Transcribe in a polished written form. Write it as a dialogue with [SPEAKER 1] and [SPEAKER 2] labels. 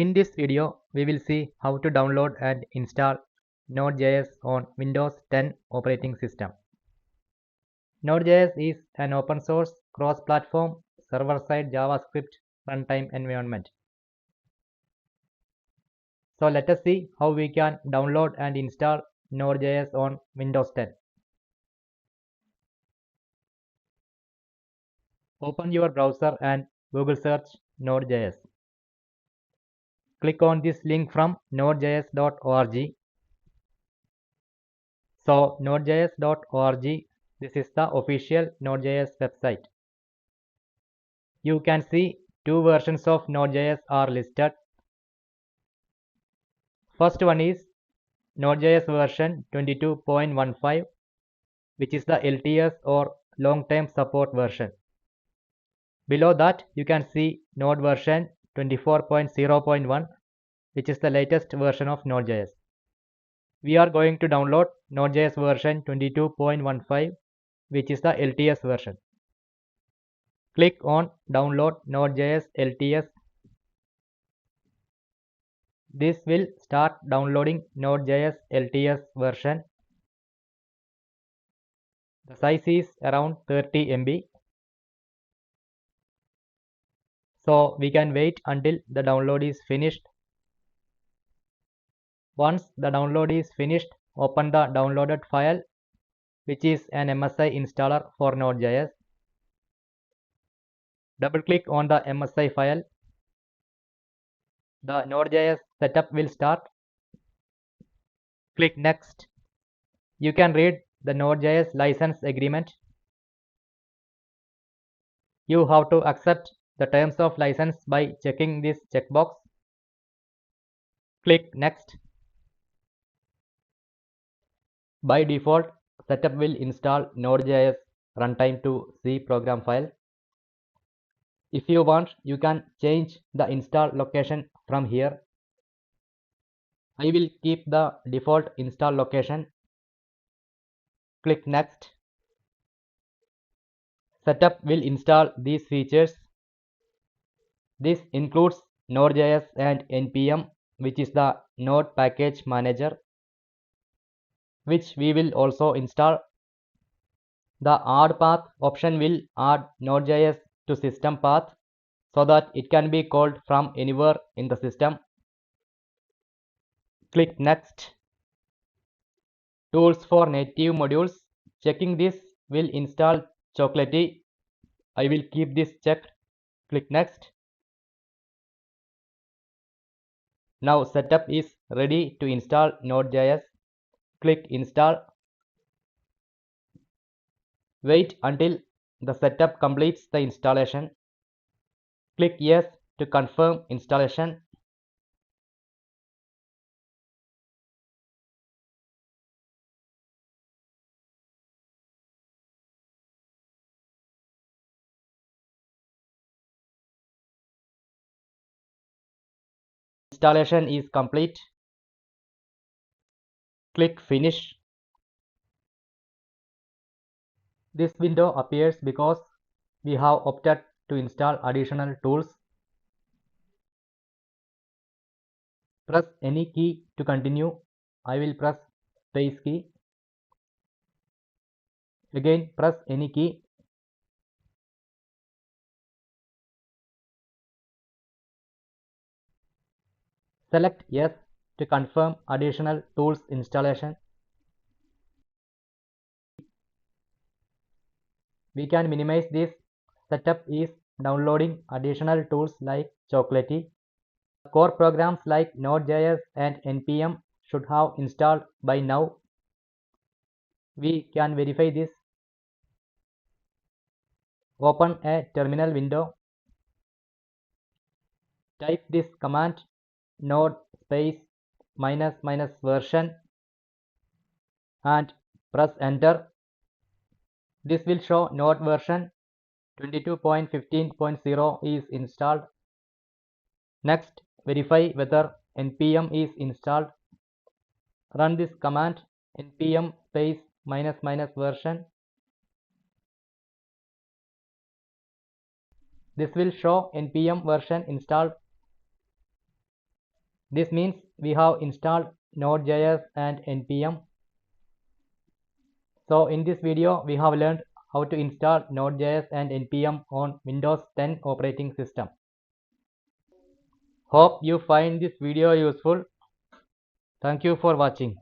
[SPEAKER 1] In this video, we will see how to download and install Node.js on Windows 10 operating system. Node.js is an open source, cross-platform, server-side JavaScript runtime environment. So let us see how we can download and install Node.js on Windows 10. Open your browser and Google search Node.js. Click on this link from nodejs.org. So nodejs.org, this is the official Node.js website. You can see two versions of Node.js are listed. First one is Node.js version 22.15, which is the LTS or long-term support version. Below that, you can see Node version 24.0.1, which is the latest version of Node.js. We are going to download Node.js version 22.15, which is the LTS version. Click on Download Node.js LTS. This will start downloading Node.js LTS version. The size is around 30 MB. So we can wait until the download is finished. Once the download is finished, open the downloaded file, which is an MSI installer for Node.js. Double click on the MSI file. The Node.js setup will start. Click Next. You can read the Node.js license agreement. You have to accept the terms of license by checking this checkbox. Click Next. By default, setup will install Node.js runtime to C program file. If you want, you can change the install location from here. I will keep the default install location. Click Next. Setup will install these features. This includes Node.js and NPM, which is the Node Package Manager, which we will also install. The add path option will add Node.js to system path so that it can be called from anywhere in the system. Click Next. Tools for native modules. Checking this will install Chocolatey. I will keep this checked. Click Next. Now setup is ready to install Node.js. Click Install. Wait until the setup completes the installation. Click Yes to confirm installation. Installation is complete. Click Finish. This window appears because we have opted to install additional tools. Press any key to continue. I will press space key. Again, press any key. Select Yes to confirm additional tools installation. We can minimize this. Setup is downloading additional tools like Chocolatey. Core programs like Node.js and NPM should have installed by now. We can verify this. Open a terminal window. Type this command node space -- version and press enter. This will show Node version 22.15.0 is installed. Next, verify whether npm is installed. Run this command npm space -- version. This will show npm version installed. This means we have installed Node.js and NPM. So in this video, we have learned how to install Node.js and NPM on Windows 10 operating system. Hope you find this video useful. Thank you for watching.